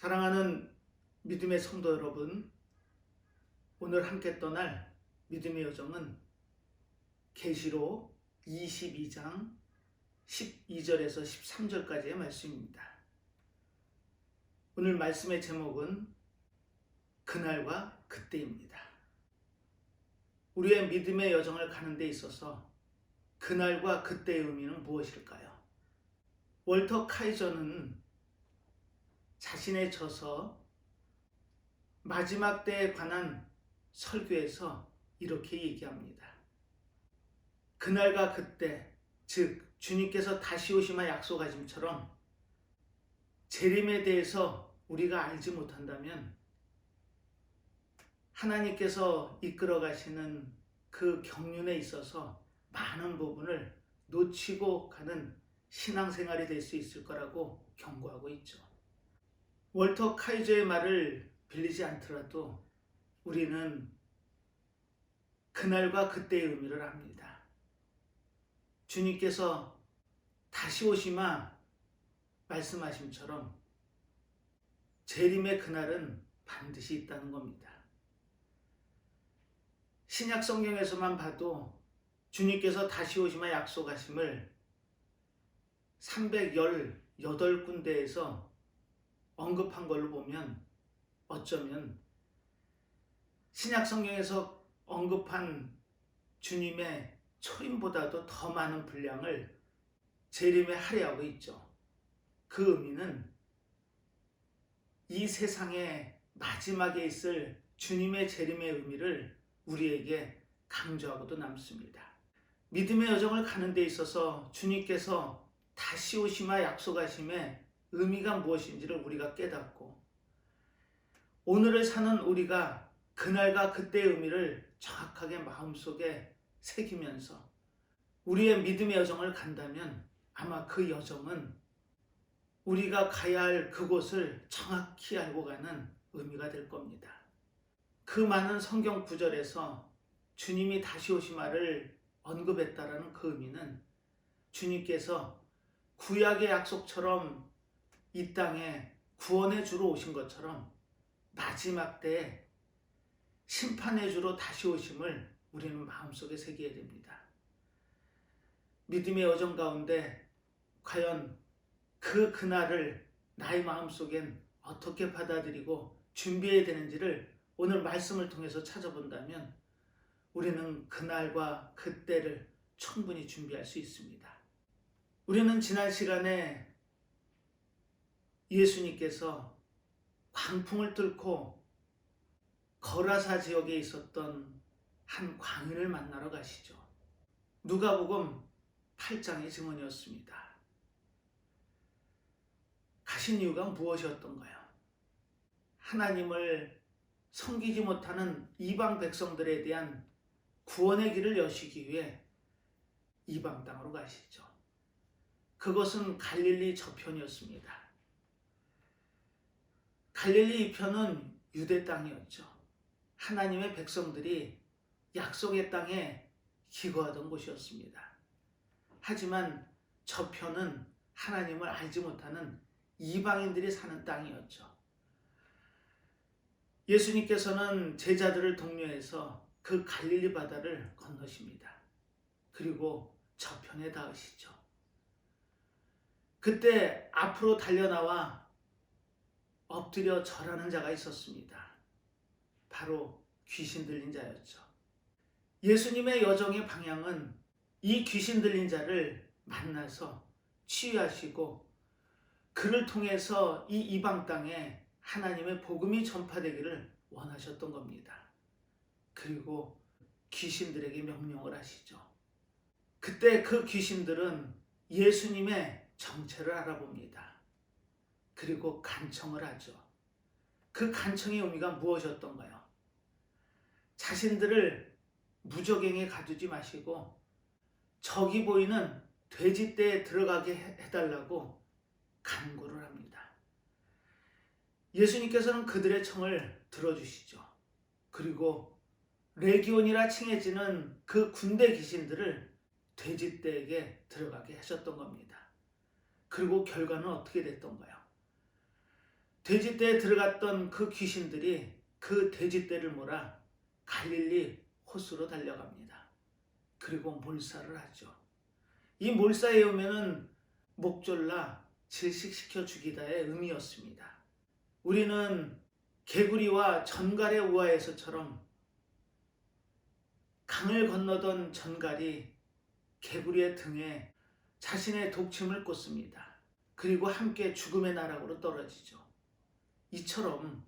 사랑하는 믿음의 성도 여러분, 오늘 함께 떠날 믿음의 여정은 계시록 22장 12절에서 13절까지의 말씀입니다. 오늘 말씀의 제목은 그날과 그때입니다. 우리의 믿음의 여정을 가는 데 있어서 그날과 그때의 의미는 무엇일까요? 월터 카이저는 자신의 저서 마지막 때에 관한 설교에서 이렇게 얘기합니다. 그날과 그때, 즉 주님께서 다시 오심을 약속하심처럼 재림에 대해서 우리가 알지 못한다면 하나님께서 이끌어 가시는 그 경륜에 있어서 많은 부분을 놓치고 가는 신앙생활이 될 수 있을 거라고 경고하고 있죠. 월터 카이저의 말을 빌리지 않더라도 우리는 그날과 그때의 의미를 압니다. 주님께서 다시 오시마 말씀하심처럼 재림의 그날은 반드시 있다는 겁니다. 신약 성경에서만 봐도 주님께서 다시 오시마 약속하심을 318군데에서 언급한 걸로 보면 어쩌면 신약 성경에서 언급한 주님의 초림보다도 더 많은 분량을 재림에 할애하고 있죠. 그 의미는 이 세상의 마지막에 있을 주님의 재림의 의미를 우리에게 강조하고도 남습니다. 믿음의 여정을 가는 데 있어서 주님께서 다시 오시마 약속하심의 의미가 무엇인지를 우리가 깨닫고 오늘을 사는 우리가 그날과 그때의 의미를 정확하게 마음속에 새기면서 우리의 믿음의 여정을 간다면 아마 그 여정은 우리가 가야 할 그곳을 정확히 알고 가는 의미가 될 겁니다. 그 많은 성경 구절에서 주님이 다시 오시마를 언급했다라는 그 의미는 주님께서 구약의 약속처럼 이 땅에 구원의 주로 오신 것처럼 마지막 때에 심판의 주로 다시 오심을 우리는 마음속에 새겨야 됩니다. 믿음의 여정 가운데 과연 그날을 나의 마음속엔 어떻게 받아들이고 준비해야 되는지를 오늘 말씀을 통해서 찾아본다면 우리는 그날과 그때를 충분히 준비할 수 있습니다. 우리는 지난 시간에 예수님께서 광풍을 뚫고 거라사 지역에 있었던 한 광인을 만나러 가시죠. 누가복음 8장의 증언이었습니다. 가신 이유가 무엇이었던가요? 하나님을 섬기지 못하는 이방 백성들에 대한 구원의 길을 여시기 위해 이방 땅으로 가시죠. 그것은 갈릴리 저편이었습니다. 갈릴리 이편은 유대 땅이었죠. 하나님의 백성들이 약속의 땅에 기거하던 곳이었습니다. 하지만 저편은 하나님을 알지 못하는 이방인들이 사는 땅이었죠. 예수님께서는 제자들을 독려해서 그 갈릴리 바다를 건너십니다. 그리고 저편에 닿으시죠. 그때 앞으로 달려나와 엎드려 절하는 자가 있었습니다. 바로 귀신 들린 자였죠. 예수님의 여정의 방향은 이 귀신 들린 자를 만나서 치유하시고 그를 통해서 이 이방 땅에 하나님의 복음이 전파되기를 원하셨던 겁니다. 그리고 귀신들에게 명령을 하시죠. 그때 그 귀신들은 예수님의 정체를 알아봅니다. 그리고 간청을 하죠. 그 간청의 의미가 무엇이었던가요? 자신들을 무적행에 가두지 마시고 저기 보이는 돼지떼에 들어가게 해달라고 간구를 합니다. 예수님께서는 그들의 청을 들어주시죠. 그리고 레기온이라 칭해지는 그 군대 귀신들을 돼지떼에게 들어가게 하셨던 겁니다. 그리고 결과는 어떻게 됐던가요? 돼지떼에 들어갔던 그 귀신들이 그 돼지떼를 몰아 갈릴리 호수로 달려갑니다. 그리고 몰살을 하죠. 이 몰사의 의미는 목졸라 질식시켜 죽이다의 의미였습니다. 우리는 개구리와 전갈의 우화에서처럼 강을 건너던 전갈이 개구리의 등에 자신의 독침을 꽂습니다. 그리고 함께 죽음의 나락으로 떨어지죠. 이처럼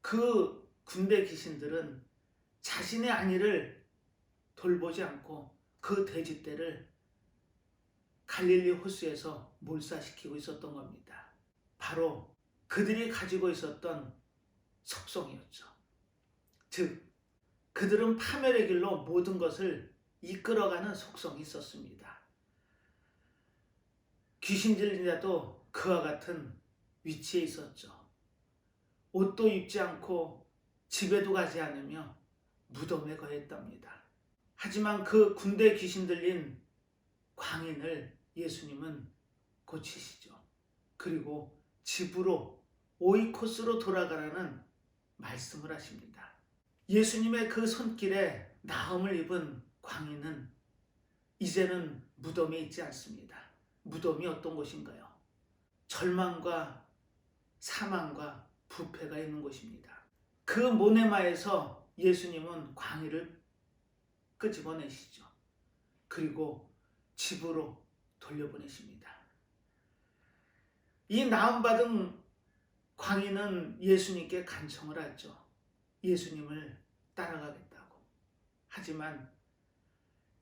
그 군대 귀신들은 자신의 안위를 돌보지 않고 그 돼지떼를 갈릴리 호수에서 몰사시키고 있었던 겁니다. 바로 그들이 가지고 있었던 속성이었죠. 즉, 그들은 파멸의 길로 모든 것을 이끌어가는 속성이 있었습니다. 귀신들인 자도 그와 같은 위치에 있었죠. 옷도 입지 않고 집에도 가지 않으며 무덤에 거했답니다. 하지만 그 군대 귀신 들린 광인을 예수님은 고치시죠. 그리고 집으로 오이코스로 돌아가라는 말씀을 하십니다. 예수님의 그 손길에 나음을 입은 광인은 이제는 무덤에 있지 않습니다. 무덤이 어떤 곳인가요? 절망과 사망과 부패가 있는 곳입니다. 그 모네마에서 예수님은 광희를 끄집어내시죠. 그리고 집으로 돌려보내십니다. 이 나음받은 광희는 예수님께 간청을 하죠. 예수님을 따라가겠다고. 하지만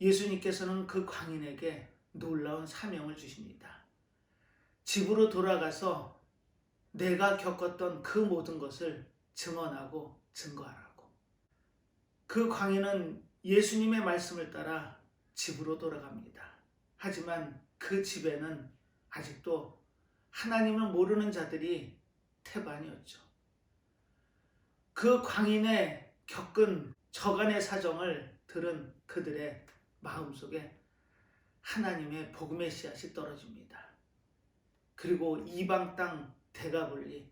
예수님께서는 그 광인에게 놀라운 사명을 주십니다. 집으로 돌아가서 내가 겪었던 그 모든 것을 증언하고 증거하라고. 그 광인은 예수님의 말씀을 따라 집으로 돌아갑니다. 하지만 그 집에는 아직도 하나님을 모르는 자들이 태반이었죠. 그 광인의 겪은 저간의 사정을 들은 그들의 마음속에 하나님의 복음의 씨앗이 떨어집니다. 그리고 이방 땅 데가볼리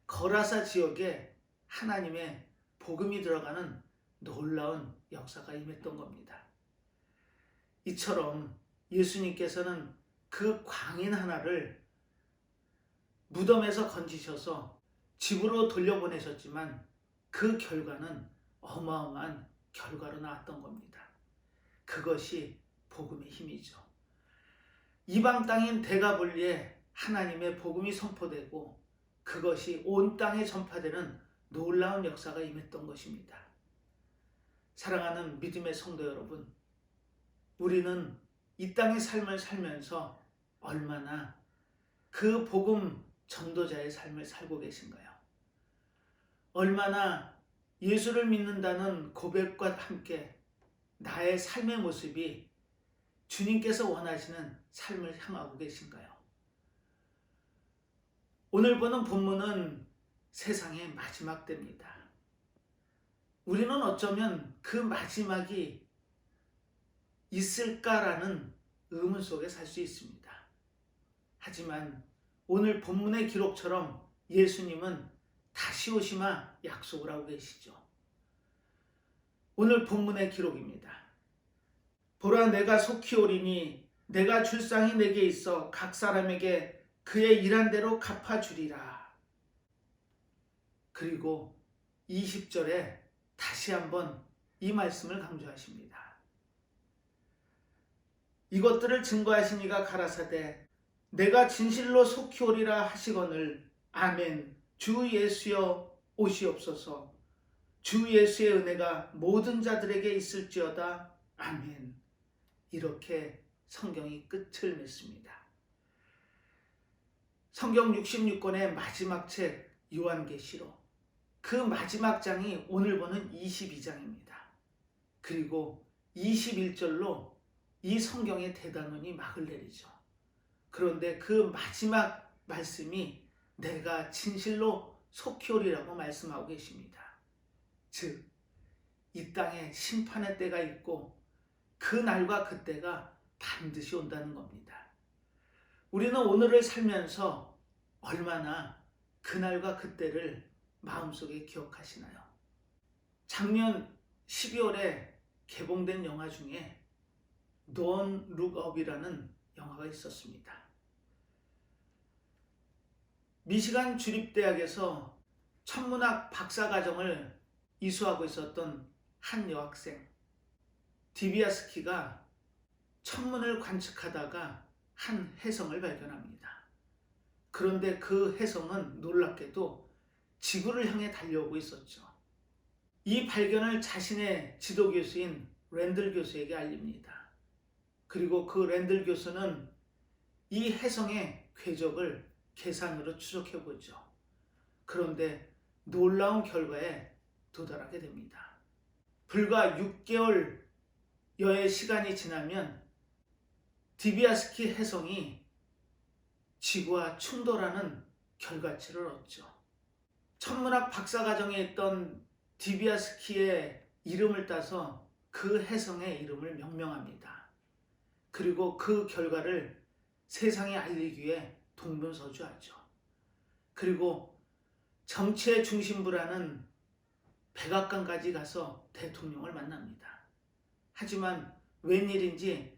거라사 지역에 하나님의 복음이 들어가는 놀라운 역사가 임했던 겁니다. 이처럼 예수님께서는 그 광인 하나를 무덤에서 건지셔서 집으로 돌려보내셨지만 그 결과는 어마어마한 결과로 나왔던 겁니다. 그것이 복음의 힘이죠. 이방 땅인 데가볼리에 하나님의 복음이 선포되고 그것이 온 땅에 전파되는 놀라운 역사가 임했던 것입니다. 사랑하는 믿음의 성도 여러분, 우리는 이 땅의 삶을 살면서 얼마나 그 복음 전도자의 삶을 살고 계신가요? 얼마나 예수를 믿는다는 고백과 함께 나의 삶의 모습이 주님께서 원하시는 삶을 향하고 계신가요? 오늘 보는 본문은 세상의 마지막 때입니다. 우리는 어쩌면 그 마지막이 있을까라는 의문 속에 살 수 있습니다. 하지만 오늘 본문의 기록처럼 예수님은 다시 오시마 약속을 하고 계시죠. 오늘 본문의 기록입니다. 보라, 내가 속히 오리니 내가 줄상이 내게 있어 각 사람에게 그의 일한 대로 갚아주리라. 그리고 20절에 다시 한번 이 말씀을 강조하십니다. 이것들을 증거하신 이가 가라사대 내가 진실로 속히 오리라 하시거늘 아멘. 주 예수여 오시옵소서. 주 예수의 은혜가 모든 자들에게 있을지어다. 아멘. 이렇게 성경이 끝을 맺습니다. 성경 66권의 마지막 책 요한계시록, 그 마지막 장이 오늘 보는 22장입니다. 그리고 21절로 이 성경의 대단원이 막을 내리죠. 그런데 그 마지막 말씀이 내가 진실로 속히 오리라고 말씀하고 계십니다. 즉, 이 땅에 심판의 때가 있고 그 날과 그 때가 반드시 온다는 겁니다. 우리는 오늘을 살면서 얼마나 그날과 그때를 마음속에 기억하시나요? 작년 12월에 개봉된 영화 중에 Don't Look Up이라는 영화가 있었습니다. 미시간 주립대학에서 천문학 박사과정을 이수하고 있었던 한 여학생 디비아스키가 천문을 관측하다가 한 혜성을 발견합니다. 그런데 그 혜성은 놀랍게도 지구를 향해 달려오고 있었죠. 이 발견을 자신의 지도교수인 랜들 교수에게 알립니다. 그리고 그 랜들 교수는 이 혜성의 궤적을 계산으로 추적해보죠. 그런데 놀라운 결과에 도달하게 됩니다. 불과 6개월여의 시간이 지나면 디비아스키 혜성이 지구와 충돌하는 결과치를 얻죠. 천문학 박사과정에 있던 디비아스키의 이름을 따서 그 혜성의 이름을 명명합니다. 그리고 그 결과를 세상에 알리기 위해 동분서주하죠. 그리고 정치의 중심부라는 백악관까지 가서 대통령을 만납니다. 하지만 웬일인지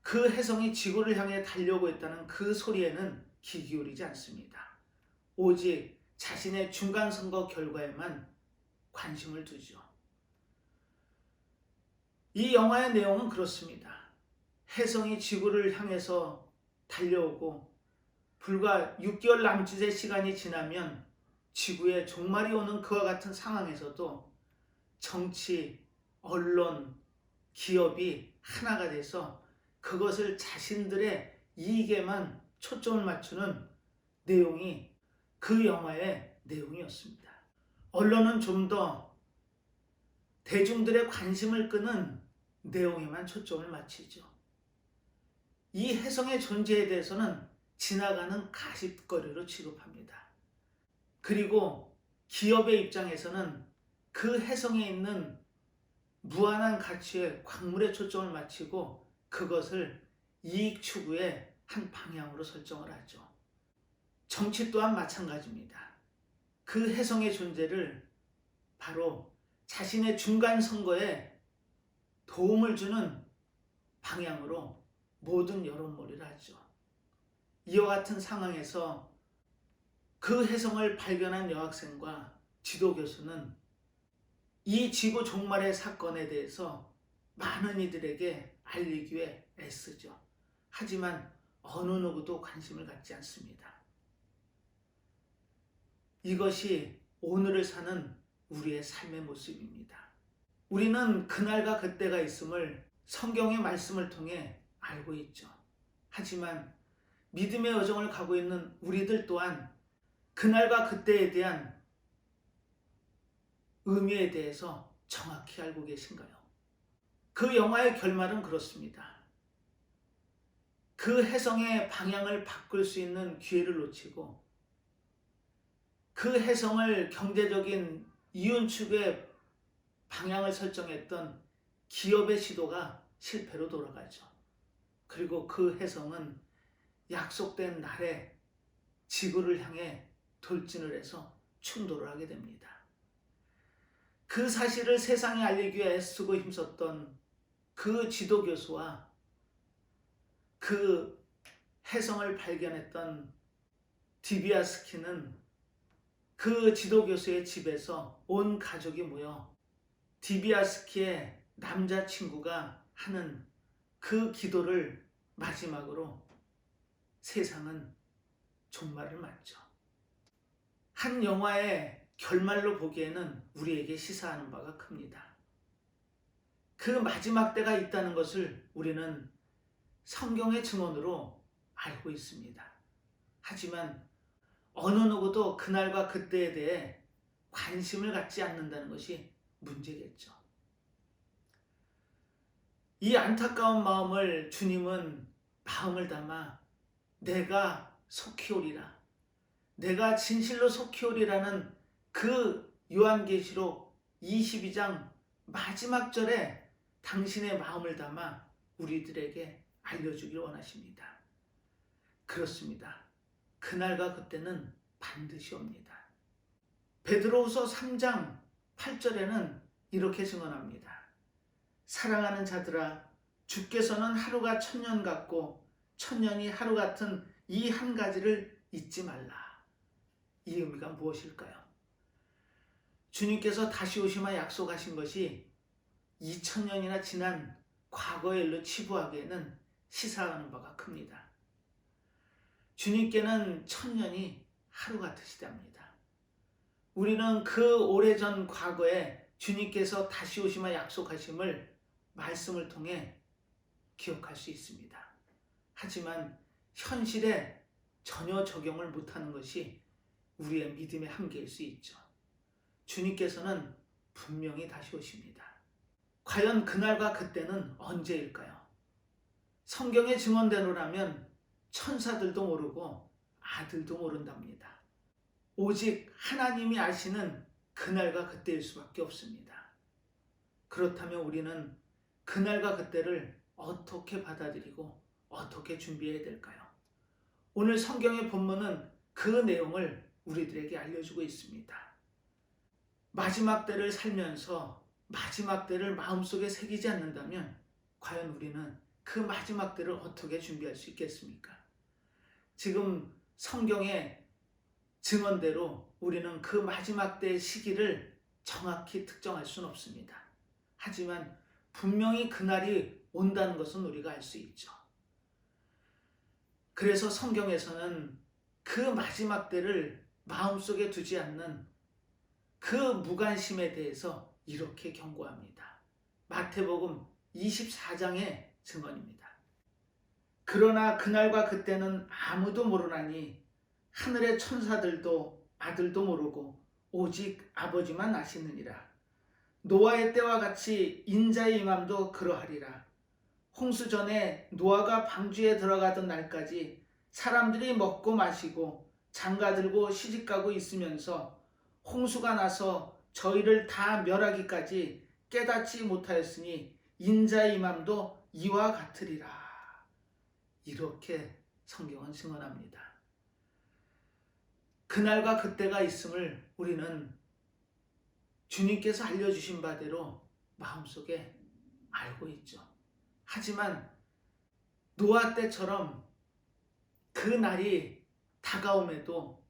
그 혜성이 지구를 향해 달려오고 있다는 그 소리에는 귀 기울이지 않습니다. 오직 자신의 중간선거 결과에만 관심을 두죠. 이 영화의 내용은 그렇습니다. 혜성이 지구를 향해서 달려오고 불과 6개월 남짓의 시간이 지나면 지구에 종말이 오는 그와 같은 상황에서도 정치, 언론, 기업이 하나가 돼서 그것을 자신들의 이익에만 초점을 맞추는 내용이 그 영화의 내용이었습니다. 언론은 좀 더 대중들의 관심을 끄는 내용에만 초점을 맞추죠. 이 혜성의 존재에 대해서는 지나가는 가십거리로 취급합니다. 그리고 기업의 입장에서는 그 혜성에 있는 무한한 가치의 광물에 초점을 맞추고 그것을 이익 추구의 한 방향으로 설정을 하죠. 정치 또한 마찬가지입니다. 그 혜성의 존재를 바로 자신의 중간 선거에 도움을 주는 방향으로 모든 여론몰이를 하죠. 이와 같은 상황에서 그 혜성을 발견한 여학생과 지도교수는 이 지구 종말의 사건에 대해서 많은 이들에게 알리기 위해 애쓰죠. 하지만 어느 누구도 관심을 갖지 않습니다. 이것이 오늘을 사는 우리의 삶의 모습입니다. 우리는 그날과 그때가 있음을 성경의 말씀을 통해 알고 있죠. 하지만 믿음의 여정을 가고 있는 우리들 또한 그날과 그때에 대한 의미에 대해서 정확히 알고 계신가요? 그 영화의 결말은 그렇습니다. 그 혜성의 방향을 바꿀 수 있는 기회를 놓치고 그 혜성을 경제적인 이윤 추구의 방향을 설정했던 기업의 시도가 실패로 돌아가죠. 그리고 그 혜성은 약속된 날에 지구를 향해 돌진을 해서 충돌을 하게 됩니다. 그 사실을 세상에 알리기 위해 애쓰고 힘썼던 그 지도교수와 그 혜성을 발견했던 디비아스키는 그 지도교수의 집에서 온 가족이 모여 디비아스키의 남자친구가 하는 그 기도를 마지막으로 세상은 종말을 맞죠. 한 영화의 결말로 보기에는 우리에게 시사하는 바가 큽니다. 그 마지막 때가 있다는 것을 우리는 성경의 증언으로 알고 있습니다. 하지만 어느 누구도 그날과 그때에 대해 관심을 갖지 않는다는 것이 문제겠죠. 이 안타까운 마음을 주님은 마음을 담아 내가 속히 오리라, 내가 진실로 속히 오리라는 그 요한계시록 22장 마지막 절에 당신의 마음을 담아 우리들에게 알려주길 원하십니다. 그렇습니다. 그날과 그때는 반드시 옵니다. 베드로후서 3장 8절에는 이렇게 증언합니다. 사랑하는 자들아, 주께서는 하루가 천년 같고 천년이 하루 같은 이 한 가지를 잊지 말라. 이 의미가 무엇일까요? 주님께서 다시 오시마 약속하신 것이 2000년이나 지난 과거의 일로 치부하기에는 시사하는 바가 큽니다. 주님께는 천년이 하루 같으시답니다. 우리는 그 오래전 과거에 주님께서 다시 오시마 약속하심을 말씀을 통해 기억할 수 있습니다. 하지만 현실에 전혀 적용을 못하는 것이 우리의 믿음의 한계일 수 있죠. 주님께서는 분명히 다시 오십니다. 과연 그날과 그때는 언제일까요? 성경의 증언대로라면 천사들도 모르고 아들도 모른답니다. 오직 하나님이 아시는 그날과 그때일 수밖에 없습니다. 그렇다면 우리는 그날과 그때를 어떻게 받아들이고 어떻게 준비해야 될까요? 오늘 성경의 본문은 그 내용을 우리들에게 알려주고 있습니다. 마지막 때를 살면서 마지막 때를 마음속에 새기지 않는다면 과연 우리는 그 마지막 때를 어떻게 준비할 수 있겠습니까? 지금 성경의 증언대로 우리는 그 마지막 때의 시기를 정확히 특정할 수는 없습니다. 하지만 분명히 그날이 온다는 것은 우리가 알 수 있죠. 그래서 성경에서는 그 마지막 때를 마음속에 두지 않는 그 무관심에 대해서 이렇게 경고합니다. 마태복음 24장의 증언입니다. 그러나 그날과 그때는 아무도 모르나니 하늘의 천사들도 아들도 모르고 오직 아버지만 아시느니라. 노아의 때와 같이 인자의 임함도 그러하리라. 홍수 전에 노아가 방주에 들어가던 날까지 사람들이 먹고 마시고 장가들고 시집가고 있으면서 홍수가 나서 저희를 다 멸하기까지 깨닫지 못하였으니 인자의 임함도 이와 같으리라. 이렇게 성경은 증언합니다. 그날과 그때가 있음을 우리는 주님께서 알려주신 바대로 마음속에 알고 있죠. 하지만 노아 때처럼 그 날이 다가옴에도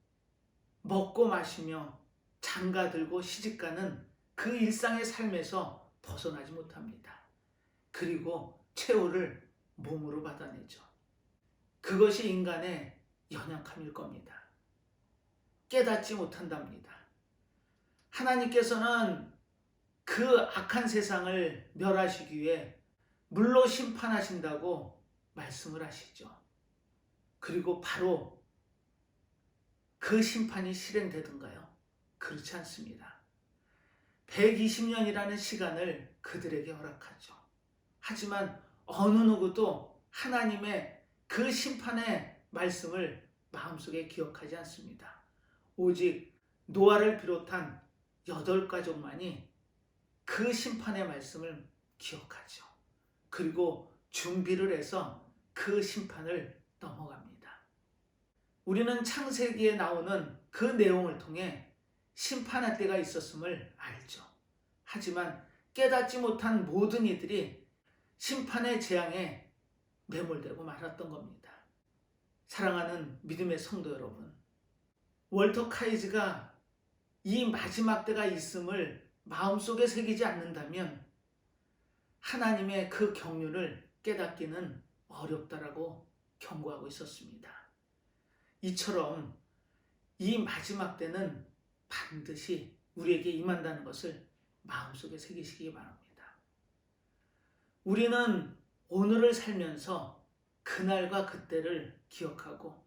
먹고 마시며 장가들고 시집가는 그 일상의 삶에서 벗어나지 못합니다. 그리고 최후를 몸으로 받아내죠. 그것이 인간의 연약함일 겁니다. 깨닫지 못한답니다. 하나님께서는 그 악한 세상을 멸하시기 위해 물로 심판하신다고 말씀을 하시죠. 그리고 바로 그 심판이 실행되던가요? 그렇지 않습니다. 120년이라는 시간을 그들에게 허락하죠. 하지만 어느 누구도 하나님의 그 심판의 말씀을 마음속에 기억하지 않습니다. 오직 노아를 비롯한 8가족만이 그 심판의 말씀을 기억하죠. 그리고 준비를 해서 그 심판을 넘어갑니다. 우리는 창세기에 나오는 그 내용을 통해 심판할 때가 있었음을 알죠. 하지만 깨닫지 못한 모든 이들이 심판의 재앙에 매몰되고 말았던 겁니다. 사랑하는 믿음의 성도 여러분, 월터 카이즈가 이 마지막 때가 있음을 마음속에 새기지 않는다면 하나님의 그 경륜을 깨닫기는 어렵다라고 경고하고 있었습니다. 이처럼 이 마지막 때는 반드시 우리에게 임한다는 것을 마음속에 새기시기 바랍니다. 우리는 오늘을 살면서 그날과 그때를 기억하고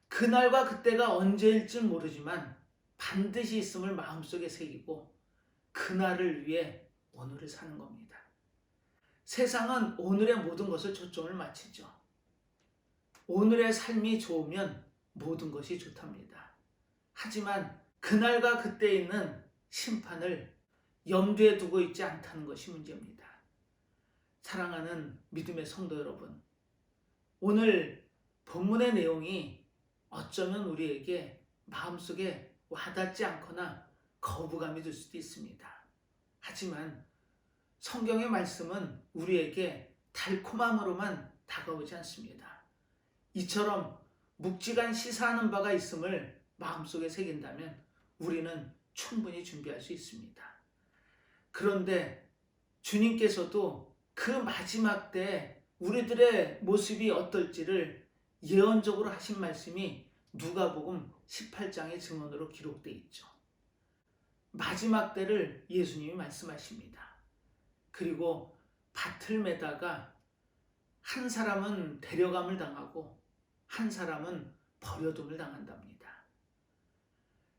그날과 그때가 언제일지 모르지만 반드시 있음을 마음속에 새기고 그날을 위해 오늘을 사는 겁니다. 세상은 오늘의 모든 것을 초점을 맞추죠. 오늘의 삶이 좋으면 모든 것이 좋답니다. 하지만 그날과 그때에 있는 심판을 염두에 두고 있지 않다는 것이 문제입니다. 사랑하는 믿음의 성도 여러분, 오늘 본문의 내용이 어쩌면 우리에게 마음속에 와닿지 않거나 거부감이 들 수도 있습니다. 하지만 성경의 말씀은 우리에게 달콤함으로만 다가오지 않습니다. 이처럼 묵직한 시사하는 바가 있음을 마음속에 새긴다면 우리는 충분히 준비할 수 있습니다. 그런데 주님께서도 그 마지막 때 우리들의 모습이 어떨지를 예언적으로 하신 말씀이 누가복음 18장의 증언으로 기록되어 있죠. 마지막 때를 예수님이 말씀하십니다. 그리고 밭을 매다가 한 사람은 데려감을 당하고 한 사람은 버려둠을 당한답니다.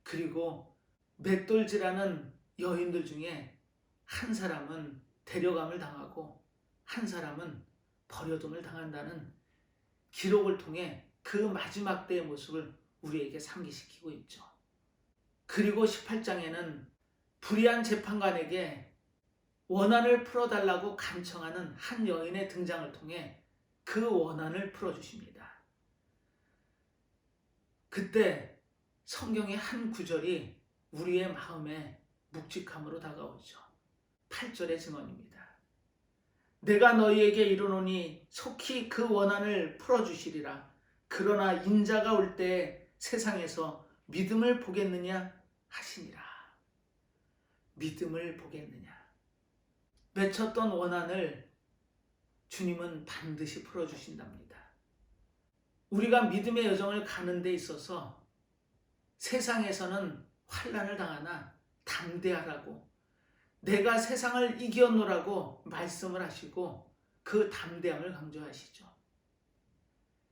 그리고 맷돌질하는 여인들 중에 한 사람은 데려감을 당하고 한 사람은 버려둠을 당한다는 기록을 통해 그 마지막 때의 모습을 우리에게 상기시키고 있죠. 그리고 18장에는 불의한 재판관에게 원한을 풀어달라고 간청하는 한 여인의 등장을 통해 그 원한을 풀어주십니다. 그때 성경의 한 구절이 우리의 마음에 묵직함으로 다가오죠. 8절의 증언입니다. 내가 너희에게 이르노니 속히 그 원한을 풀어주시리라. 그러나 인자가 올 때 세상에서 믿음을 보겠느냐 하시니라. 믿음을 보겠느냐. 맺혔던 원한을 주님은 반드시 풀어주신답니다. 우리가 믿음의 여정을 가는 데 있어서 세상에서는 환난을 당하나 담대하라고, 내가 세상을 이겨노라고 말씀을 하시고 그 담대함을 강조하시죠.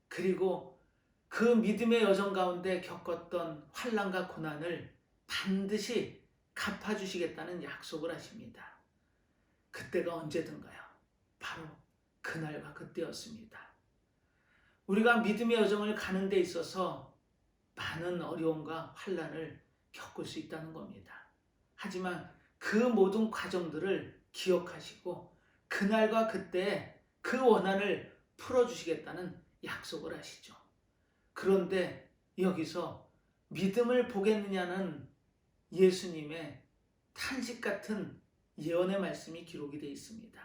그리고 그 믿음의 여정 가운데 겪었던 환난과 고난을 반드시 갚아주시겠다는 약속을 하십니다. 그때가 언제든가요? 바로 그날과 그때였습니다. 우리가 믿음의 여정을 가는 데 있어서 많은 어려움과 환난을 겪을 수 있다는 겁니다. 하지만 그 모든 과정들을 기억하시고 그날과 그때에 그 원한을 풀어주시겠다는 약속을 하시죠. 그런데 여기서 믿음을 보겠느냐는 예수님의 탄식 같은 예언의 말씀이 기록이 되어 있습니다.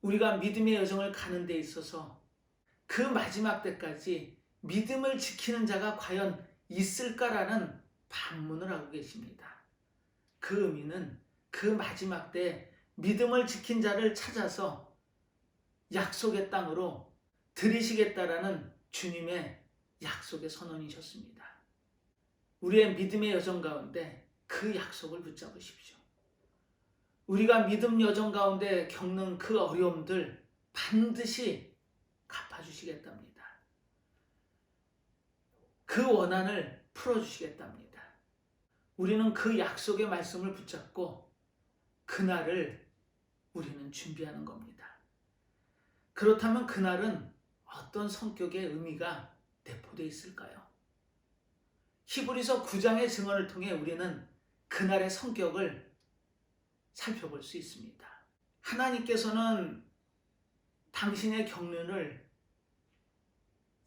우리가 믿음의 여정을 가는 데 있어서 그 마지막 때까지 믿음을 지키는 자가 과연 있을까라는 반문을 하고 계십니다. 그 의미는 그 마지막 때 믿음을 지킨 자를 찾아서 약속의 땅으로 들이시겠다라는 주님의 약속의 선언이셨습니다. 우리의 믿음의 여정 가운데 그 약속을 붙잡으십시오. 우리가 믿음 여정 가운데 겪는 그 어려움들 반드시 갚아주시겠답니다. 그 원한을 풀어주시겠답니다. 우리는 그 약속의 말씀을 붙잡고 그날을 우리는 준비하는 겁니다. 그렇다면 그날은 어떤 성격의 의미가 내포되어 있을까요? 히브리서 9장의 증언을 통해 우리는 그날의 성격을 살펴볼 수 있습니다. 하나님께서는 당신의 경륜을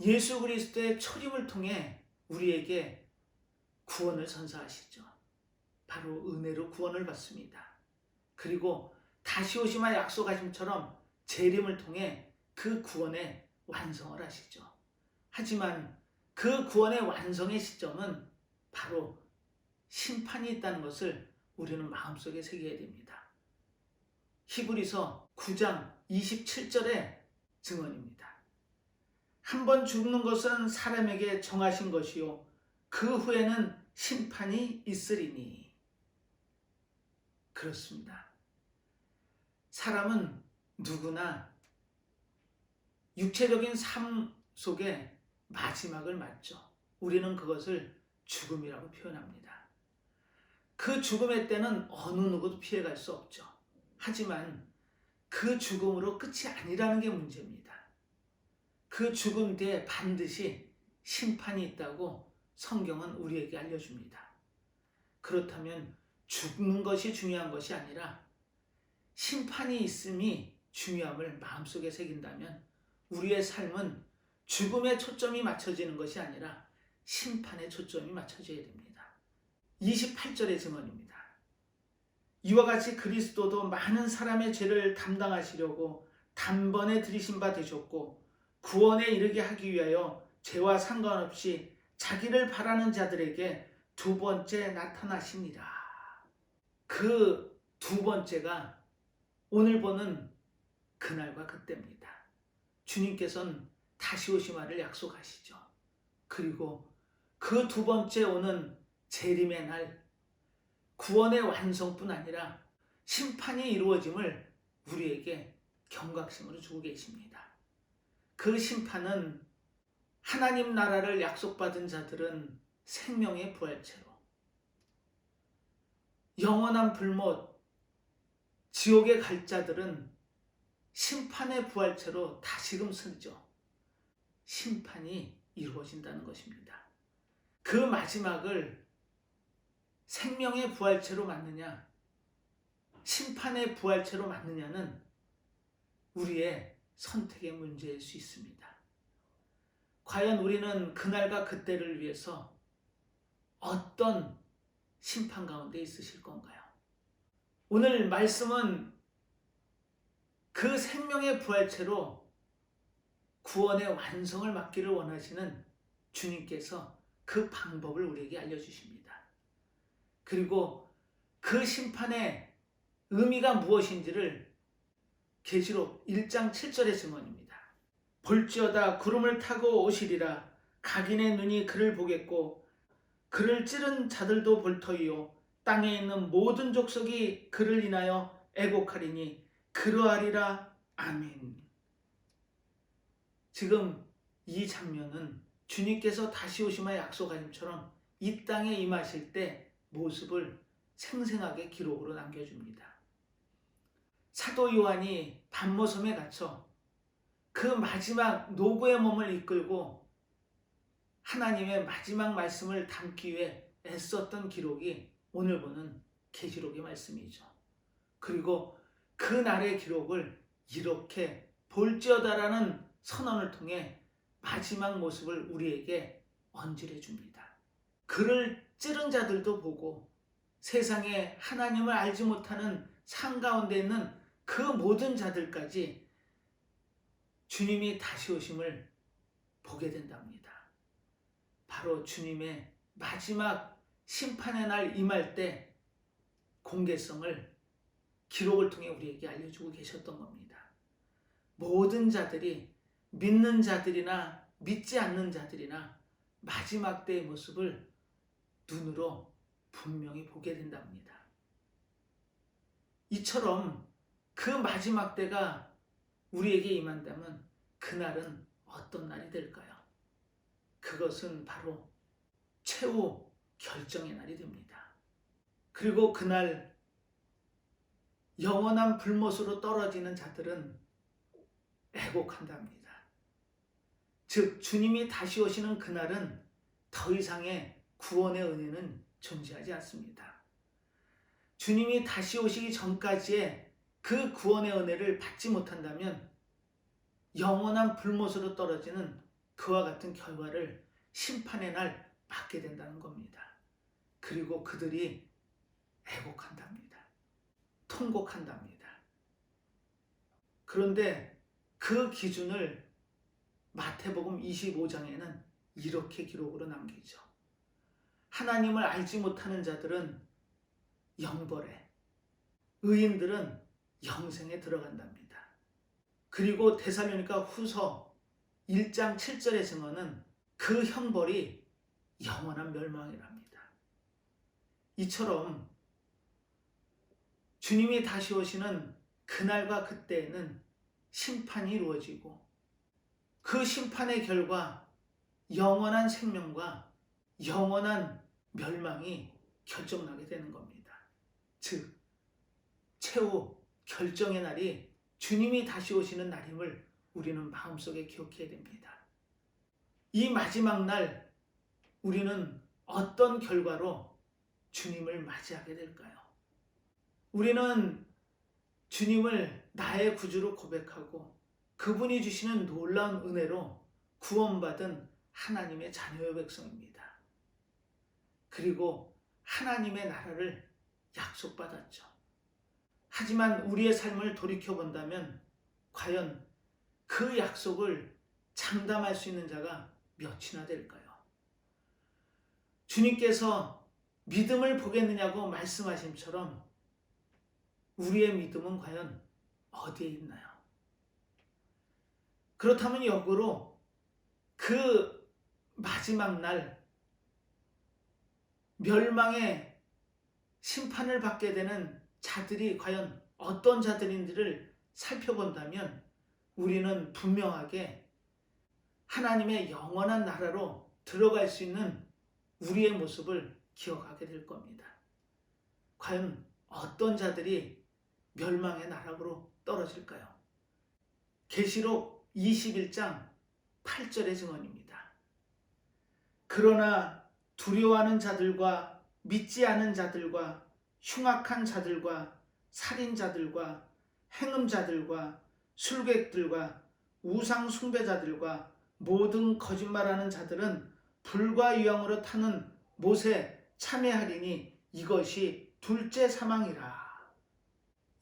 예수 그리스도의 초림을 통해 우리에게 구원을 선사하시죠. 바로 은혜로 구원을 받습니다. 그리고 다시 오시마 약속하심처럼 재림을 통해 그 구원의 완성을 하시죠. 하지만 그 구원의 완성의 시점은 바로 심판이 있다는 것을 우리는 마음속에 새겨야 됩니다. 히브리서 9장 27절의 증언입니다. 한 번 죽는 것은 사람에게 정하신 것이요 그 후에는 심판이 있으리니. 그렇습니다. 사람은 누구나 육체적인 삶 속에 마지막을 맞죠. 우리는 그것을 죽음이라고 표현합니다. 그 죽음의 때는 어느 누구도 피해갈 수 없죠. 하지만 그 죽음으로 끝이 아니라는 게 문제입니다. 그 죽음 뒤에 반드시 심판이 있다고 성경은 우리에게 알려줍니다. 그렇다면 죽는 것이 중요한 것이 아니라 심판이 있음이 중요함을 마음속에 새긴다면 우리의 삶은 죽음에 초점이 맞춰지는 것이 아니라 심판에 초점이 맞춰져야 됩니다. 28절의 증언입니다. 이와 같이 그리스도도 많은 사람의 죄를 담당하시려고 단번에 들이신 바 되셨고 구원에 이르게 하기 위하여 죄와 상관없이 자기를 바라는 자들에게 두 번째 나타나십니다. 그 두 번째가 오늘 보는 그날과 그때입니다. 주님께서는 다시 오심을 약속하시죠. 그리고 그 두 번째 오는 재림의 날, 구원의 완성뿐 아니라 심판이 이루어짐을 우리에게 경각심으로 주고 계십니다. 그 심판은 하나님 나라를 약속받은 자들은 생명의 부활체로, 영원한 불못 지옥에 갈 자들은 심판의 부활체로 다시금 서죠. 심판이 이루어진다는 것입니다. 그 마지막을 생명의 부활체로 맞느냐, 심판의 부활체로 맞느냐는 우리의 선택의 문제일 수 있습니다. 과연 우리는 그날과 그때를 위해서 어떤 심판 가운데 있으실 건가요? 오늘 말씀은 그 생명의 부활체로 구원의 완성을 맞기를 원하시는 주님께서 그 방법을 우리에게 알려주십니다. 그리고 그 심판의 의미가 무엇인지를 계시록 1장 7절의 증언입니다. 볼지어다 구름을 타고 오시리라. 각인의 눈이 그를 보겠고 그를 찌른 자들도 볼 터이요 땅에 있는 모든 족속이 그를 인하여 애곡하리니 그러하리라. 아멘. 지금 이 장면은 주님께서 다시 오심의 약속하심처럼 이 땅에 임하실 때 모습을 생생하게 기록으로 남겨줍니다. 사도 요한이 pat모섬에 갇혀 그 마지막 노고의 몸을 이끌고 하나님의 마지막 말씀을 담기 위해 애썼던 기록이 오늘 보는 계시록의 말씀이죠. 그리고 그 날의 기록을 이렇게 볼지어다라는 선언을 통해 마지막 모습을 우리에게 언질해 줍니다. 그를 찌른 자들도 보고 세상에 하나님을 알지 못하는 상 가운데 있는 그 모든 자들까지 주님이 다시 오심을 보게 된답니다. 바로 주님의 마지막 심판의 날 임할 때 공개성을 기록을 통해 우리에게 알려주고 계셨던 겁니다. 모든 자들이 믿는 자들이나 믿지 않는 자들이나 마지막 때의 모습을 눈으로 분명히 보게 된답니다. 이처럼 그 마지막 때가 우리에게 임한다면 그날은 어떤 날이 될까요? 그것은 바로 최후 결정의 날이 됩니다. 그리고 그날 영원한 불못으로 떨어지는 자들은 애곡한답니다. 즉 주님이 다시 오시는 그날은 더 이상의 구원의 은혜는 존재하지 않습니다. 주님이 다시 오시기 전까지의 그 구원의 은혜를 받지 못한다면 영원한 불못으로 떨어지는 그와 같은 결과를 심판의 날 받게 된다는 겁니다. 그리고 그들이 애곡한답니다. 통곡한답니다. 그런데 그 기준을 마태복음 25장에는 이렇게 기록으로 남기죠. 하나님을 알지 못하는 자들은 영벌에, 의인들은 영생에 들어간답니다. 그리고 데살로니가 후서 1장 7절의 증언은 그 형벌이 영원한 멸망이랍니다. 이처럼 주님이 다시 오시는 그날과 그때에는 심판이 이루어지고 그 심판의 결과 영원한 생명과 영원한 멸망이 결정나게 되는 겁니다. 즉 최후 결정의 날이 주님이 다시 오시는 날임을 우리는 마음속에 기억해야 됩니다. 이 마지막 날 우리는 어떤 결과로 주님을 맞이하게 될까요? 우리는 주님을 나의 구주로 고백하고 그분이 주시는 놀라운 은혜로 구원받은 하나님의 자녀의 백성입니다. 그리고 하나님의 나라를 약속받았죠. 하지만 우리의 삶을 돌이켜본다면 과연 그 약속을 장담할 수 있는 자가 몇이나 될까요? 주님께서 믿음을 보겠느냐고 말씀하심처럼 우리의 믿음은 과연 어디에 있나요? 그렇다면 역으로 그 마지막 날 멸망의 심판을 받게 되는 자들이 과연 어떤 자들인지를 살펴본다면 우리는 분명하게 하나님의 영원한 나라로 들어갈 수 있는 우리의 모습을 기억하게 될 겁니다. 과연 어떤 자들이 멸망의 나락으로 떨어질까요? 계시록 21장 8절의 증언입니다. 그러나 두려워하는 자들과 믿지 않은 자들과 흉악한 자들과 살인자들과 행음자들과 술객들과 우상 숭배자들과 모든 거짓말하는 자들은 불과 유황으로 타는 못에 참여하리니 이것이 둘째 사망이라.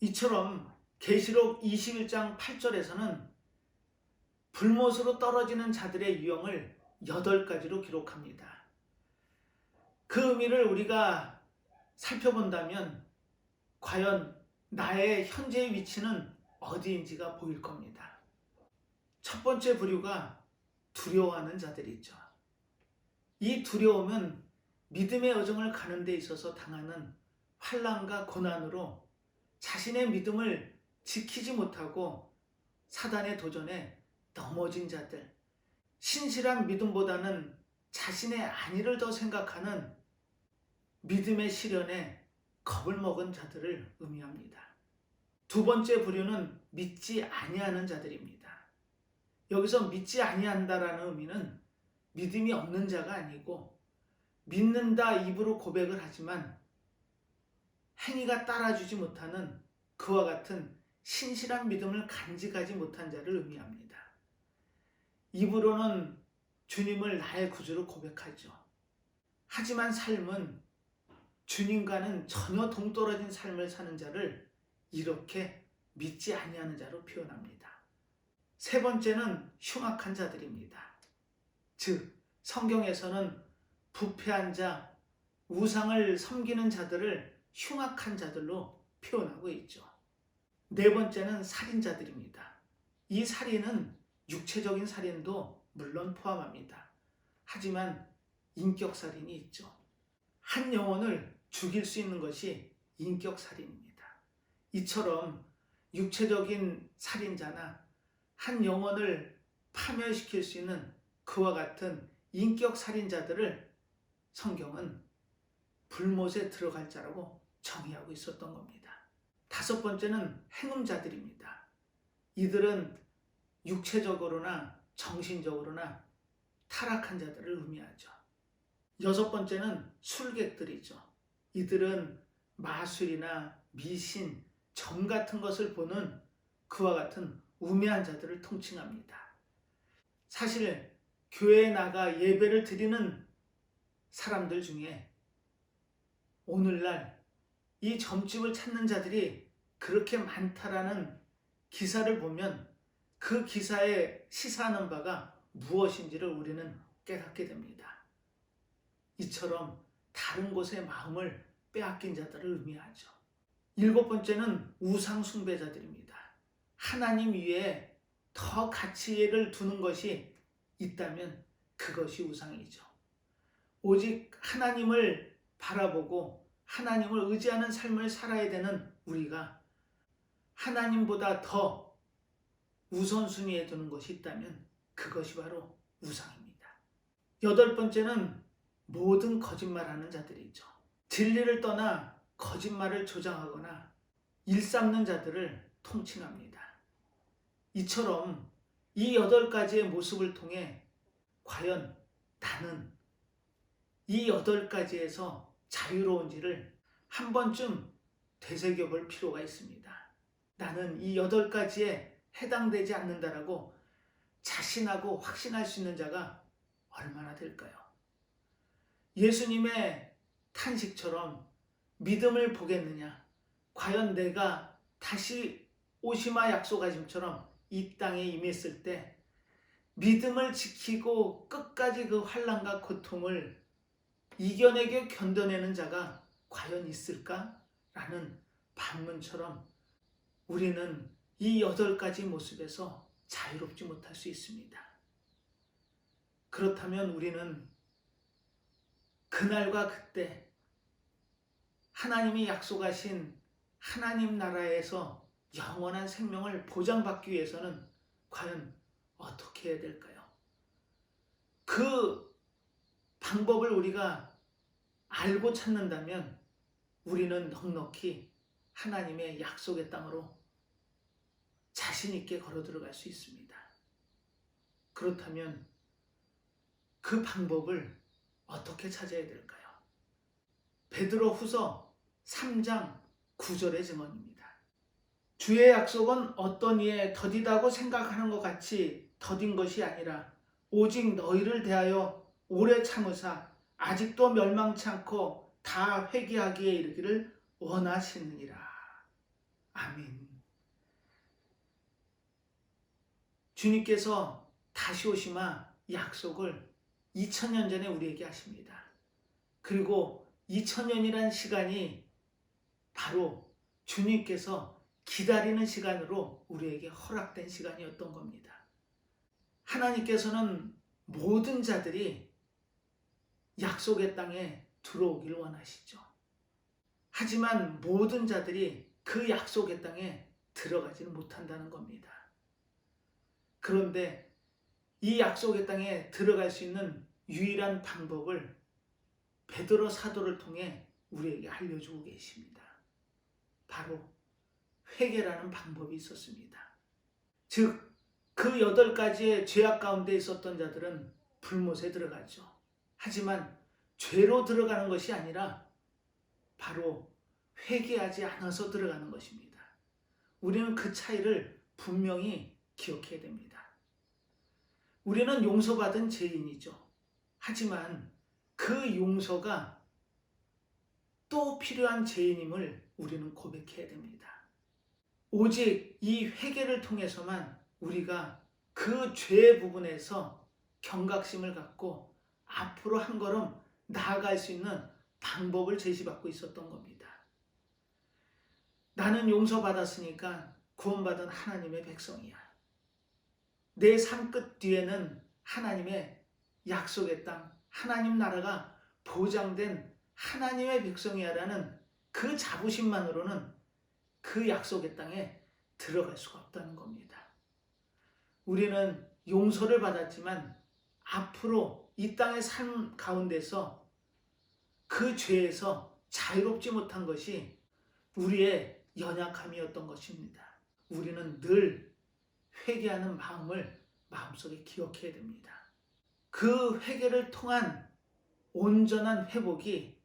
이처럼 계시록 21장 8절에서는 불못으로 떨어지는 자들의 유형을 8가지로 기록합니다. 그 의미를 우리가 살펴본다면 과연 나의 현재의 위치는 어디인지가 보일 겁니다. 첫 번째 부류가 두려워하는 자들이죠. 이 두려움은 믿음의 여정을 가는 데 있어서 당하는 환난과 고난으로 자신의 믿음을 지키지 못하고 사단의 도전에 넘어진 자들, 신실한 믿음보다는 자신의 안위를 더 생각하는 믿음의 시련에 겁을 먹은 자들을 의미합니다. 두 번째 부류는 믿지 아니하는 자들입니다. 여기서 믿지 아니한다라는 의미는 믿음이 없는 자가 아니고 믿는다 입으로 고백을 하지만 행위가 따라주지 못하는 그와 같은 신실한 믿음을 간직하지 못한 자를 의미합니다. 입으로는 주님을 나의 구주로 고백하죠. 하지만 삶은 주님과는 전혀 동떨어진 삶을 사는 자를 이렇게 믿지 아니하는 자로 표현합니다. 세 번째는 흉악한 자들입니다. 즉 성경에서는 부패한 자, 우상을 섬기는 자들을 흉악한 자들로 표현하고 있죠. 네 번째는 살인자들입니다. 이 살인은 육체적인 살인도 물론 포함합니다. 하지만 인격살인이 있죠. 한 영혼을 죽일 수 있는 것이 인격살인입니다. 이처럼 육체적인 살인자나 한 영혼을 파멸시킬 수 있는 그와 같은 인격살인자들을 성경은 불못에 들어갈 자라고 정의하고 있었던 겁니다. 다섯 번째는 행음자들입니다. 이들은 육체적으로나 정신적으로나 타락한 자들을 의미하죠. 여섯 번째는 술객들이죠. 이들은 마술이나 미신, 점 같은 것을 보는 그와 같은 우매한 자들을 통칭합니다. 사실 교회에 나가 예배를 드리는 사람들 중에 오늘날 이 점집을 찾는 자들이 그렇게 많다라는 기사를 보면 그 기사에 시사하는 바가 무엇인지를 우리는 깨닫게 됩니다. 이처럼 다른 곳의 마음을 빼앗긴 자들을 의미하죠. 일곱 번째는 우상 숭배자들입니다. 하나님 위에 더 가치를 두는 것이 있다면 그것이 우상이죠. 오직 하나님을 바라보고 하나님을 의지하는 삶을 살아야 되는 우리가 하나님보다 더 우선순위에 두는 것이 있다면 그것이 바로 우상입니다. 여덟 번째는 모든 거짓말하는 자들이죠. 진리를 떠나 거짓말을 조장하거나 일삼는 자들을 통칭합니다. 이처럼 이 8가지의 모습을 통해 과연 나는 이 8가지에서 자유로운지를 한 번쯤 되새겨볼 필요가 있습니다. 나는 이 8가지에 해당되지 않는다라고 자신하고 확신할 수 있는 자가 얼마나 될까요? 예수님의 탄식처럼 믿음을 보겠느냐? 과연 내가 다시 오시마 약속하심처럼 이 땅에 임했을 때 믿음을 지키고 끝까지 그 환난과 고통을 이겨내게 견뎌내는 자가 과연 있을까? 라는 반문처럼 우리는 이 8가지 모습에서 자유롭지 못할 수 있습니다. 그렇다면 우리는 그날과 그때 하나님이 약속하신 하나님 나라에서 영원한 생명을 보장받기 위해서는 과연 어떻게 해야 될까요? 그 방법을 우리가 알고 찾는다면 우리는 넉넉히 하나님의 약속의 땅으로 자신 있게 걸어 들어갈 수 있습니다. 그렇다면 그 방법을 어떻게 찾아야 될까요? 베드로후서 3장 9절의 증언입니다. 주의 약속은 어떤 이에 더디다고 생각하는 것 같이 더딘 것이 아니라 오직 너희를 대하여 오래 참으사 아직도 멸망치 않고 다 회개하기에 이르기를 원하시느니라. 아멘. 주님께서 다시 오시마 약속을 2000년 전에 우리에게 하십니다. 그리고 2000년이란 시간이 바로 주님께서 기다리는 시간으로 우리에게 허락된 시간이었던 겁니다. 하나님께서는 모든 자들이 약속의 땅에 들어오기를 원하시죠. 하지만 모든 자들이 그 약속의 땅에 들어가지는 못한다는 겁니다. 그런데 이 약속의 땅에 들어갈 수 있는 유일한 방법을 베드로 사도를 통해 우리에게 알려주고 계십니다. 바로 회개라는 방법이 있었습니다. 즉, 그 8가지의 죄악 가운데 있었던 자들은 불못에 들어가죠. 하지만 죄로 들어가는 것이 아니라 바로 회개하지 않아서 들어가는 것입니다. 우리는 그 차이를 분명히 기억해야 됩니다. 우리는 용서받은 죄인이죠. 하지만 그 용서가 또 필요한 죄인임을 우리는 고백해야 됩니다. 오직 이 회개를 통해서만 우리가 그 죄 부분에서 경각심을 갖고 앞으로 한 걸음 나아갈 수 있는 방법을 제시받고 있었던 겁니다. 나는 용서받았으니까 구원받은 하나님의 백성이야. 내 삶 끝 뒤에는 하나님의 약속의 땅, 하나님 나라가 보장된 하나님의 백성이야라는 그 자부심만으로는 그 약속의 땅에 들어갈 수가 없다는 겁니다. 우리는 용서를 받았지만 앞으로 이 땅의 삶 가운데서 그 죄에서 자유롭지 못한 것이 우리의 연약함이었던 것입니다. 우리는 늘 회개하는 마음을 마음속에 기억해야 됩니다. 그 회개를 통한 온전한 회복이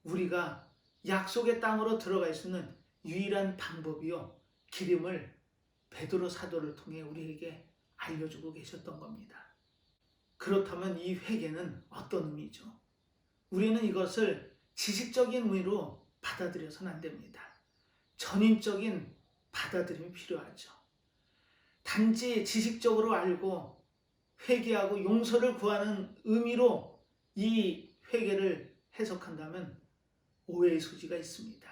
우리가 약속의 땅으로 들어갈 수 있는 유일한 방법이요, 길임을 베드로 사도를 통해 우리에게 알려주고 계셨던 겁니다. 그렇다면 이 회개는 어떤 의미죠? 우리는 이것을 지식적인 의미로 받아들여서는 안 됩니다. 전인적인 받아들임이 필요하죠. 단지 지식적으로 알고 회개하고 용서를 구하는 의미로 이 회개를 해석한다면 오해의 소지가 있습니다.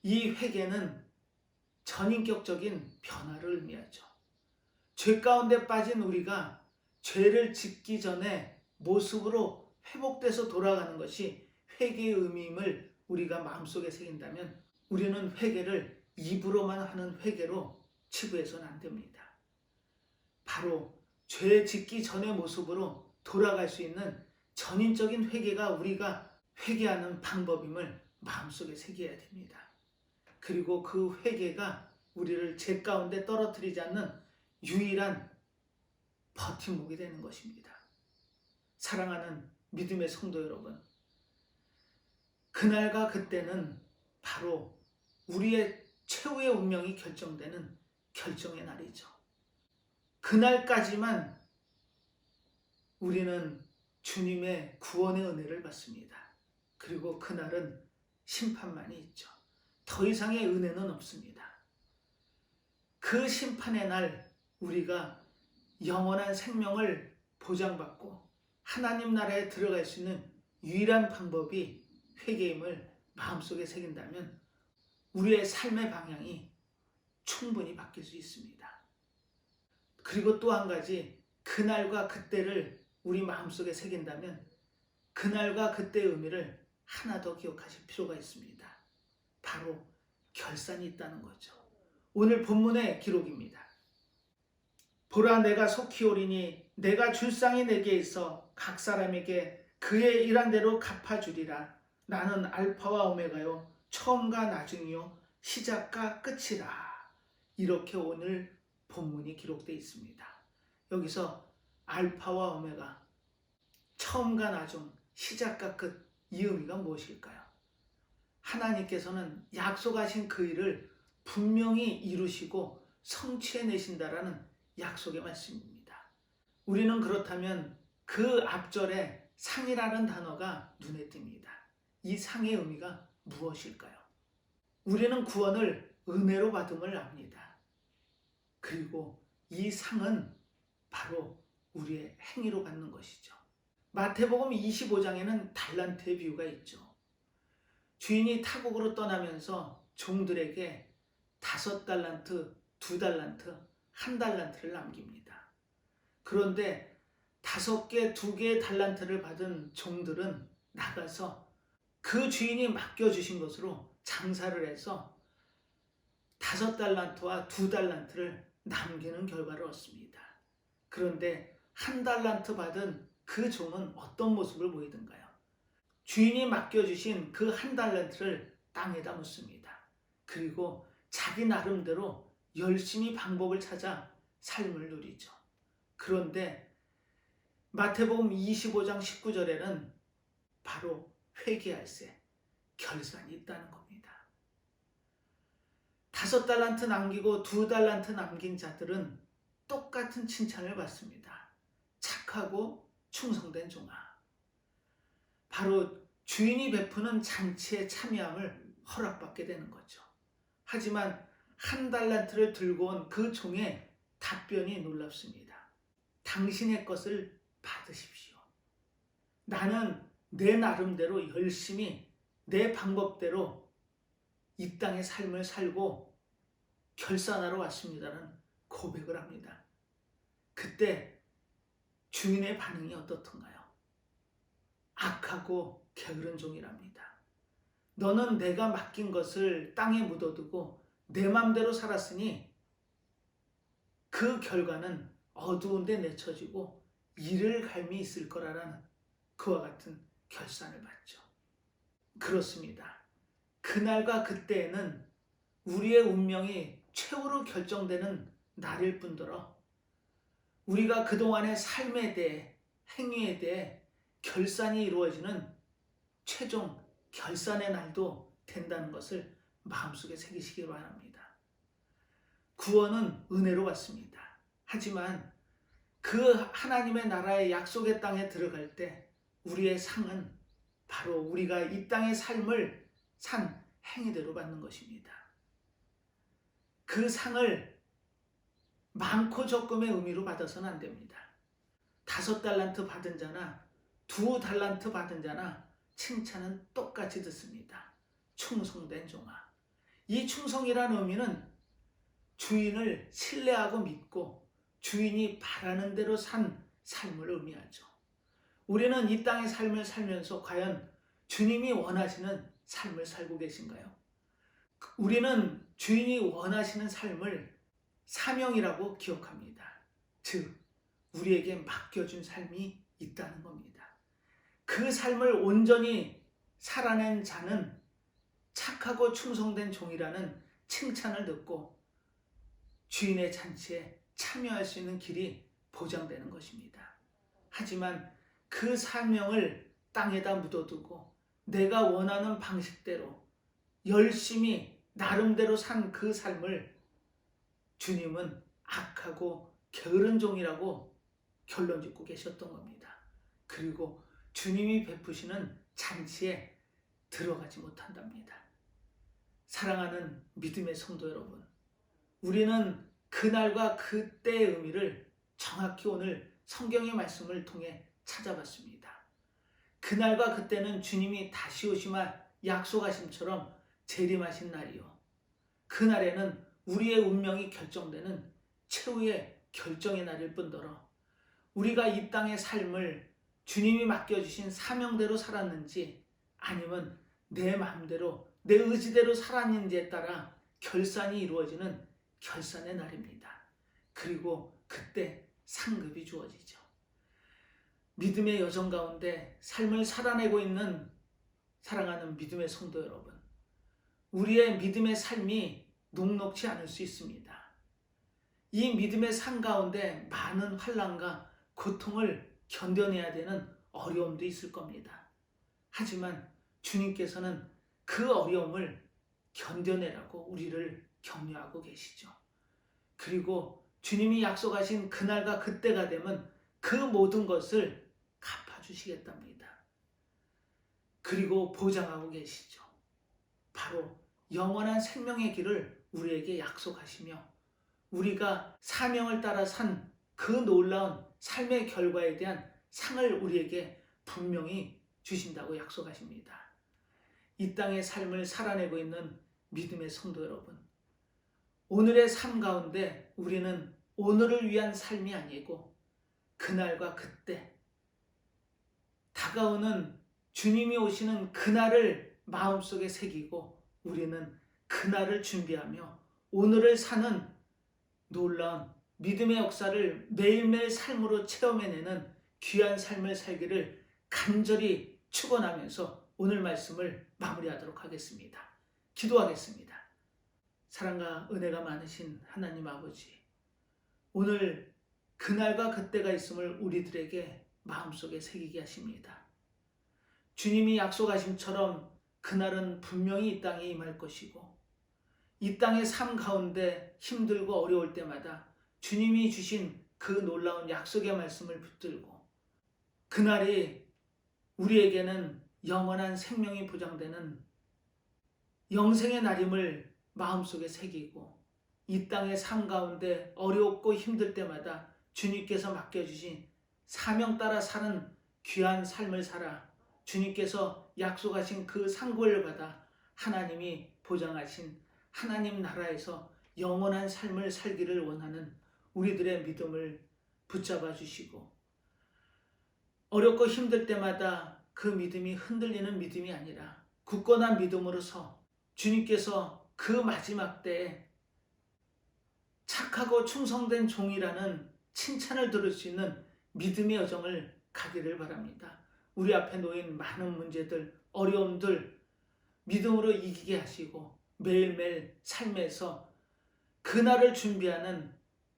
이 회개는 전인격적인 변화를 의미하죠. 죄 가운데 빠진 우리가 죄를 짓기 전에 모습으로 회복돼서 돌아가는 것이 회개의 의미임을 우리가 마음속에 새긴다면 우리는 회개를 입으로만 하는 회개로 치부해서는 안 됩니다. 바로 죄 짓기 전의 모습으로 돌아갈 수 있는 전인적인 회개가 우리가 회개하는 방법임을 마음속에 새겨야 됩니다. 그리고 그 회개가 우리를 죄 가운데 떨어뜨리지 않는 유일한 버팀목이 되는 것입니다. 사랑하는 믿음의 성도 여러분, 그날과 그때는 바로 우리의 최후의 운명이 결정되는 결정의 날이죠. 그날까지만 우리는 주님의 구원의 은혜를 받습니다. 그리고 그날은 심판만이 있죠. 더 이상의 은혜는 없습니다. 그 심판의 날 우리가 영원한 생명을 보장받고 하나님 나라에 들어갈 수 있는 유일한 방법이 회개임을 마음속에 새긴다면 우리의 삶의 방향이 충분히 바뀔 수 있습니다. 그리고 또 한 가지, 그날과 그때를 우리 마음속에 새긴다면 그날과 그때의 의미를 하나 더 기억하실 필요가 있습니다. 바로 결산이 있다는 거죠. 오늘 본문의 기록입니다. 보라, 내가 속히 오리니 내가 줄 상이 내게 있어 각 사람에게 그의 일한 대로 갚아주리라. 나는 알파와 오메가요, 처음과 나중이요, 시작과 끝이라. 이렇게 오늘 본문이 기록되어 있습니다. 여기서 알파와 오메가, 처음과 나중, 시작과 끝, 이 의미가 무엇일까요? 하나님께서는 약속하신 그 일을 분명히 이루시고 성취해내신다라는 약속의 말씀입니다. 우리는 그렇다면 그 앞절에 상이라는 단어가 눈에 띕니다. 이 상의 의미가 무엇일까요? 우리는 구원을 은혜로 받음을 압니다. 그리고 이 상은 바로 우리의 행위로 받는 것이죠. 마태복음 25장에는 달란트의 비유가 있죠. 주인이 타국으로 떠나면서 종들에게 5달란트, 2달란트, 1달란트를 남깁니다. 그런데 5개, 2개의 달란트를 받은 종들은 나가서 그 주인이 맡겨주신 것으로 장사를 해서 5달란트와 2달란트를 남기는 결과를 얻습니다. 그런데 1달란트 받은 그 종은 어떤 모습을 보이던가요? 주인이 맡겨주신 그 1달란트를 땅에다 묻습니다. 그리고 자기 나름대로 열심히 방법을 찾아 삶을 누리죠. 그런데 마태복음 25장 19절에는 바로 회개할세, 결산이 있다는 겁니다. 5달란트 남기고 2달란트 남긴 자들은 똑같은 칭찬을 받습니다. 착하고 충성된 종아. 바로 주인이 베푸는 잔치에 참여함을 허락받게 되는 거죠. 하지만 1달란트를 들고 온 그 종의 답변이 놀랍습니다. 당신의 것을 받으십시오. 나는 내 나름대로 열심히 내 방법대로 이 땅의 삶을 살고 결산하러 왔습니다라는 고백을 합니다. 그때 주인의 반응이 어떻던가요? 악하고 게으른 종이랍니다. 너는 내가 맡긴 것을 땅에 묻어두고 내 맘대로 살았으니 그 결과는 어두운 데 내쳐지고 이를 갈미 있을 거라는 그와 같은 결산을 받죠. 그렇습니다. 그날과 그때에는 우리의 운명이 최후로 결정되는 날일 뿐더러 우리가 그동안의 삶에 대해, 행위에 대해 결산이 이루어지는 최종 결산의 날도 된다는 것을 마음속에 새기시기 바랍니다. 구원은 은혜로 받습니다. 하지만 그 하나님의 나라의 약속의 땅에 들어갈 때 우리의 상은 바로 우리가 이 땅의 삶을 산 행위대로 받는 것입니다. 그 상을 많고 적음의 의미로 받아서는 안 됩니다. 5달란트 받은 자나 2달란트 받은 자나 칭찬은 똑같이 듣습니다. 충성된 종아. 이 충성이라는 의미는 주인을 신뢰하고 믿고 주인이 바라는 대로 산 삶을 의미하죠. 우리는 이 땅의 삶을 살면서 과연 주님이 원하시는 삶을 살고 계신가요? 우리는 주인이 원하시는 삶을 사명이라고 기억합니다. 즉, 우리에게 맡겨준 삶이 있다는 겁니다. 그 삶을 온전히 살아낸 자는 착하고 충성된 종이라는 칭찬을 듣고 주인의 잔치에 참여할 수 있는 길이 보장되는 것입니다. 하지만 그 사명을 땅에다 묻어두고 내가 원하는 방식대로 열심히 나름대로 산 그 삶을 주님은 악하고 게으른 종이라고 결론 짓고 계셨던 겁니다. 그리고 주님이 베푸시는 잔치에 들어가지 못한답니다. 사랑하는 믿음의 성도 여러분, 우리는 그날과 그때의 의미를 정확히 오늘 성경의 말씀을 통해 찾아봤습니다. 그날과 그때는 주님이 다시 오시마 약속하심처럼 재림하신 날이요. 그날에는 우리의 운명이 결정되는 최후의 결정의 날일 뿐더러 우리가 이 땅의 삶을 주님이 맡겨주신 사명대로 살았는지 아니면 내 마음대로 내 의지대로 살았는지에 따라 결산이 이루어지는 결산의 날입니다. 그리고 그때 상급이 주어지죠. 믿음의 여정 가운데 삶을 살아내고 있는 사랑하는 믿음의 성도 여러분, 우리의 믿음의 삶이 녹록지 않을 수 있습니다. 이 믿음의 삶 가운데 많은 환난과 고통을 견뎌내야 되는 어려움도 있을 겁니다. 하지만 주님께서는 그 어려움을 견뎌내라고 우리를 격려하고 계시죠. 그리고 주님이 약속하신 그날과 그때가 되면 그 모든 것을 갚아주시겠답니다. 그리고 보장하고 계시죠. 바로 영원한 생명의 길을 우리에게 약속하시며 우리가 사명을 따라 산 그 놀라운 삶의 결과에 대한 상을 우리에게 분명히 주신다고 약속하십니다. 이 땅의 삶을 살아내고 있는 믿음의 성도 여러분, 오늘의 삶 가운데 우리는 오늘을 위한 삶이 아니고 그날과 그때 다가오는 주님이 오시는 그날을 마음속에 새기고 우리는 그날을 준비하며 오늘을 사는 놀라운 믿음의 역사를 매일매일 삶으로 체험해내는 귀한 삶을 살기를 간절히 축원하면서 오늘 말씀을 마무리하도록 하겠습니다. 기도하겠습니다. 사랑과 은혜가 많으신 하나님 아버지, 오늘 그날과 그때가 있음을 우리들에게 마음속에 새기게 하십니다. 주님이 약속하심처럼 그날은 분명히 이 땅에 임할 것이고 이 땅의 삶 가운데 힘들고 어려울 때마다 주님이 주신 그 놀라운 약속의 말씀을 붙들고 그날이 우리에게는 영원한 생명이 보장되는 영생의 날임을 마음속에 새기고 이 땅의 삶 가운데 어렵고 힘들 때마다 주님께서 맡겨주신 사명 따라 사는 귀한 삶을 살아 주님께서 약속하신 그 상고를 받아 하나님이 보장하신 하나님 나라에서 영원한 삶을 살기를 원하는 우리들의 믿음을 붙잡아 주시고 어렵고 힘들 때마다 그 믿음이 흔들리는 믿음이 아니라 굳건한 믿음으로서 주님께서 그 마지막 때에 착하고 충성된 종이라는 칭찬을 들을 수 있는 믿음의 여정을 가기를 바랍니다. 우리 앞에 놓인 많은 문제들, 어려움들 믿음으로 이기게 하시고 매일매일 삶에서 그날을 준비하는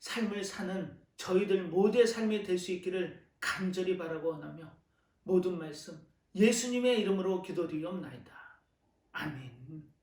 삶을 사는 저희들 모두의 삶이 될 수 있기를 간절히 바라고 원하며 모든 말씀 예수님의 이름으로 기도드리옵나이다. 아멘.